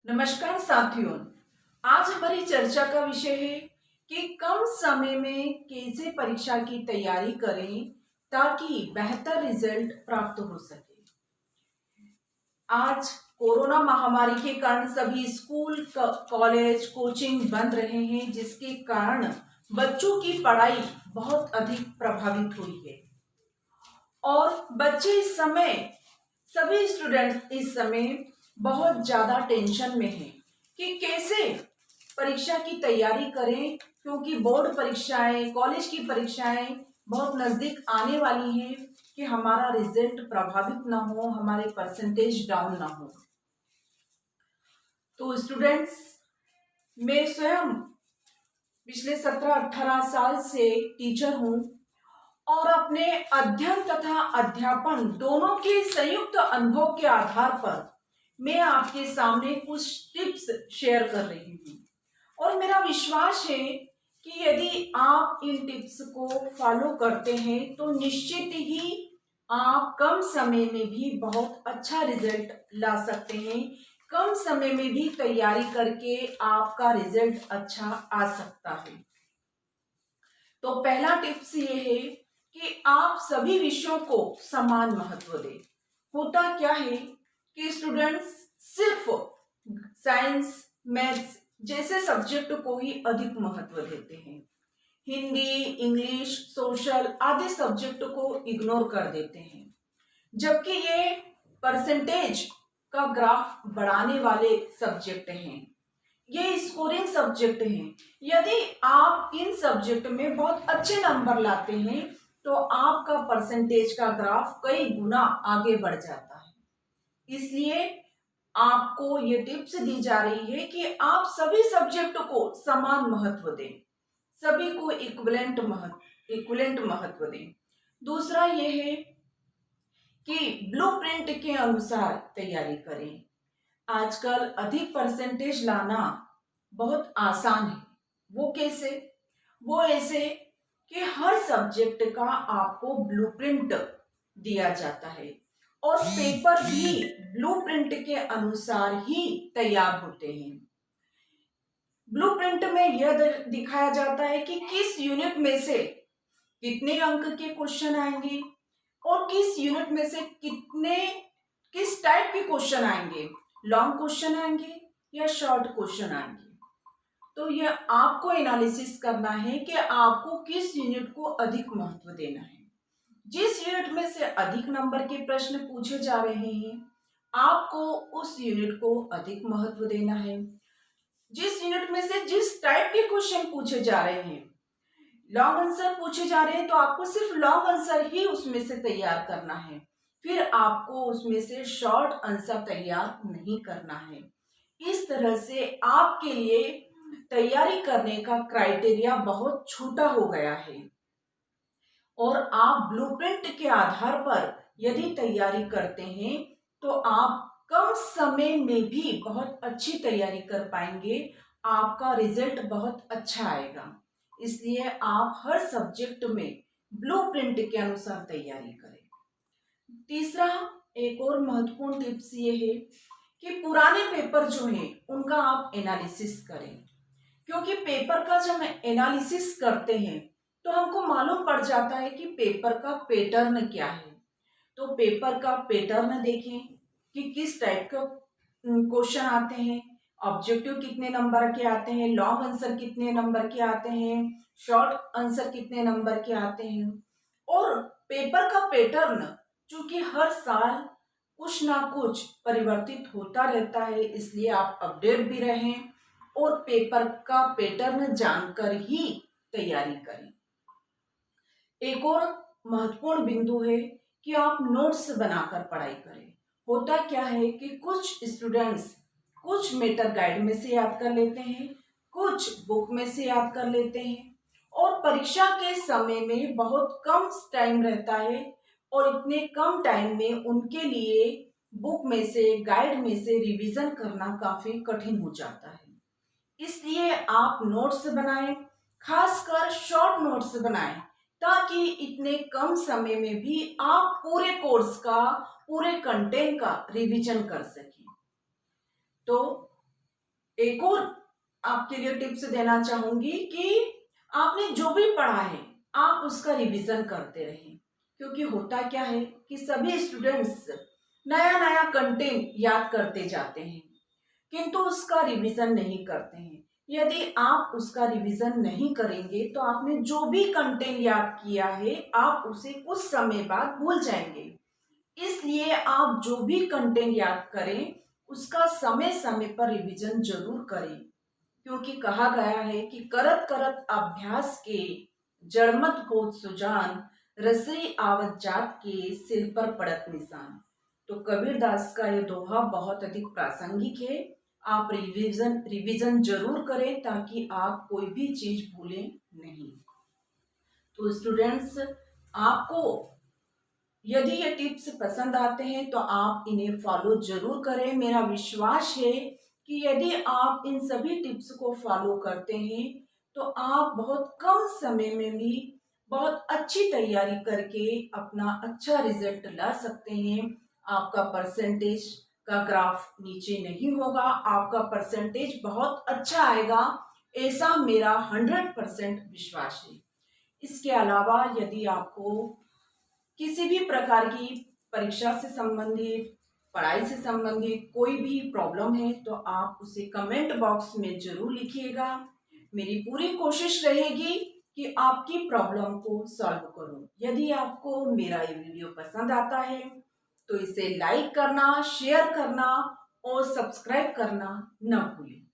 नमस्कार साथियों। आज हमारी चर्चा का विषय है कि कम समय में कैसे परीक्षा की तैयारी करें ताकि बेहतर रिजल्ट प्राप्त हो सके। आज कोरोना महामारी के कारण सभी स्कूल, कॉलेज, कोचिंग बंद रहे हैं, जिसके कारण बच्चों की पढ़ाई बहुत अधिक प्रभावित हुई है और बच्चे इस समय, सभी स्टूडेंट इस समय बहुत ज्यादा टेंशन में हैं कि कैसे परीक्षा की तैयारी करें, क्योंकि बोर्ड परीक्षाएं, कॉलेज की परीक्षाएं बहुत नजदीक आने वाली हैं कि हमारा रिजल्ट प्रभावित ना हो, हमारे परसेंटेज डाउन ना हो। तो स्टूडेंट्स, मैं स्वयं पिछले 17-18 साल से टीचर हूं और अपने अध्ययन तथा अध्यापन दोनों के संयुक्त अनुभव के आधार पर मैं आपके सामने कुछ टिप्स शेयर कर रही हूँ और मेरा विश्वास है कि यदि आप इन टिप्स को फॉलो करते हैं तो निश्चित ही आप कम समय में भी बहुत अच्छा रिजल्ट ला सकते हैं। कम समय में भी तैयारी करके आपका रिजल्ट अच्छा आ सकता है। तो पहला टिप्स ये है कि आप सभी विषयों को समान महत्व दें। होता क्या है कि स्टूडेंट्स सिर्फ साइंस, मैथ्स जैसे सब्जेक्ट को ही अधिक महत्व देते हैं। हिंदी, इंग्लिश, सोशल आदि सब्जेक्ट को इग्नोर कर देते हैं, जबकि ये परसेंटेज का ग्राफ बढ़ाने वाले सब्जेक्ट हैं, ये स्कोरिंग सब्जेक्ट हैं। यदि आप इन सब्जेक्ट में बहुत अच्छे नंबर लाते हैं तो आपका परसेंटेज का ग्राफ कई गुना आगे बढ़ जाता है। इसलिए आपको ये टिप्स दी जा रही है कि आप सभी सब्जेक्ट को समान महत्व दें, सभी को इक्विवेलेंट महत्व दें। दूसरा ये है कि ब्लूप्रिंट के अनुसार तैयारी करें। आजकल अधिक परसेंटेज लाना बहुत आसान है। वो कैसे? वो ऐसे कि हर सब्जेक्ट का आपको ब्लूप्रिंट दिया जाता है और पेपर भी ब्लूप्रिंट के अनुसार ही तैयार होते हैं। ब्लूप्रिंट में यह दिखाया जाता है कि किस यूनिट में से कितने अंक के क्वेश्चन आएंगे और किस यूनिट में से किस टाइप के क्वेश्चन आएंगे, लॉन्ग क्वेश्चन आएंगे या शॉर्ट क्वेश्चन आएंगे। तो यह आपको एनालिसिस करना है कि आपको किस यूनिट को अधिक महत्व देना है। जिस यूनिट में से अधिक नंबर के प्रश्न पूछे जा रहे हैं, आपको उस यूनिट को अधिक महत्व देना है। जिस यूनिट में से जिस टाइप के क्वेश्चन पूछे जा रहे हैं, लॉन्ग आंसर पूछे जा रहे हैं, तो आपको सिर्फ लॉन्ग आंसर ही उसमें से तैयार करना है, फिर आपको उसमें से शॉर्ट आंसर तैयार नहीं करना है। इस तरह से आपके लिए तैयारी करने का क्राइटेरिया बहुत छोटा हो गया है और आप ब्लूप्रिंट के आधार पर यदि तैयारी करते हैं तो आप कम समय में भी बहुत अच्छी तैयारी कर पाएंगे, आपका रिजल्ट बहुत अच्छा आएगा। इसलिए आप हर सब्जेक्ट में ब्लूप्रिंट के अनुसार तैयारी करें। तीसरा, एक और महत्वपूर्ण टिप्स ये है कि पुराने पेपर जो हैं उनका आप एनालिसिस करें, क्योंकि पेपर का जब हम एनालिसिस करते हैं तो हमको मालूम पड़ जाता है कि पेपर का पैटर्न क्या है। तो पेपर का पैटर्न देखें कि किस टाइप का क्वेश्चन आते हैं, ऑब्जेक्टिव कितने नंबर के आते हैं, लॉन्ग आंसर कितने नंबर के आते हैं, शॉर्ट आंसर कितने नंबर के आते हैं। और पेपर का पैटर्न चूंकि हर साल कुछ ना कुछ परिवर्तित होता रहता है, इसलिए आप अपडेट भी रहें और पेपर का पैटर्न जानकर ही तैयारी करें। एक और महत्वपूर्ण बिंदु है कि आप नोट्स बनाकर पढ़ाई करें। होता क्या है कि कुछ स्टूडेंट्स कुछ मेटर गाइड में से याद कर लेते हैं, कुछ बुक में से याद कर लेते हैं और परीक्षा के समय में बहुत कम टाइम रहता है और इतने कम टाइम में उनके लिए बुक में से, गाइड में से रिवीजन करना काफी कठिन हो जाता है। इसलिए आप नोट्स बनाएं, खासकर शॉर्ट नोट्स बनाएं, ताकि इतने कम समय में भी आप पूरे कोर्स का, पूरे कंटेंट का रिवीजन कर सकें। तो एक और आपके लिए टिप्स देना चाहूंगी कि आपने जो भी पढ़ा है आप उसका रिवीजन करते रहें, क्योंकि होता क्या है कि सभी स्टूडेंट्स नया नया कंटेंट याद करते जाते हैं किंतु उसका रिवीजन नहीं करते हैं। यदि आप उसका रिवीजन नहीं करेंगे तो आपने जो भी कंटेंट याद किया है आप उसे कुछ समय बाद भूल जाएंगे। इसलिए आप जो भी कंटेंट याद करें उसका समय समय पर रिवीजन जरूर करें, क्योंकि कहा गया है कि करत करत अभ्यास के जड़मत होत सुजान, रसरी आवत जात के सिल पर पड़त निशान। तो कबीरदास का ये दोहा बहुत अधिक प्रासंगिक है। आप रिवीजन रिवीजन जरूर करें ताकि आप कोई भी चीज भूलें नहीं। तो स्टूडेंट्स, आपको यदि ये टिप्स पसंद आते हैं तो आप इन्हें फॉलो जरूर करें। मेरा विश्वास है कि यदि आप इन सभी टिप्स को फॉलो करते हैं तो आप बहुत कम समय में भी बहुत अच्छी तैयारी करके अपना अच्छा रिजल्ट ला सकते हैं। आपका परसेंटेज का ग्राफ नीचे नहीं होगा, आपका परसेंटेज बहुत अच्छा आएगा, ऐसा मेरा 100% विश्वास है। इसके अलावा यदि आपको किसी भी प्रकार की परीक्षा से संबंधित, पढ़ाई से संबंधित कोई भी प्रॉब्लम है तो आप उसे कमेंट बॉक्स में जरूर लिखिएगा। मेरी पूरी कोशिश रहेगी कि आपकी प्रॉब्लम को सॉल्व करूं। यदि आपको मेरा ये वीडियो पसंद आता है तो इसे लाइक करना, शेयर करना और सब्सक्राइब करना न भूलें।